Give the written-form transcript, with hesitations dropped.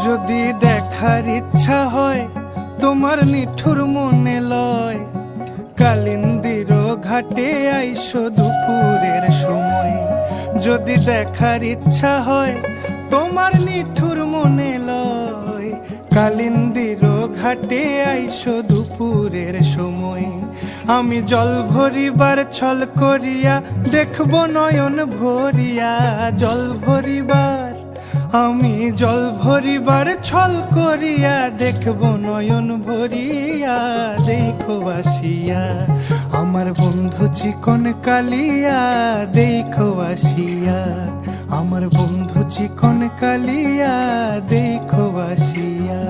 যদি দেখার ইচ্ছা হয় তোমার নিঠুর মনে লয়, কালিন্দির ঘাটে আইসো দুপুরের সময়। যদি দেখার ইচ্ছা হয় তোমার নিঠুর মনে লয়, কালিন্দির ঘাটে আইসো দুপুরের সময়। আমি জল ভরিবার ছল করিয়া দেখব নয়ন ভরিয়া, জল ভরিবার আমি জল ভরিবার ছল করিয়া দেখব নয়ন ভরিয়া। দেখো আসিয়া আমার বন্ধু চিকন কালিয়া, দেখো আসিয়া আমার বন্ধু চিকন কালিয়া, দেখো আসিয়া।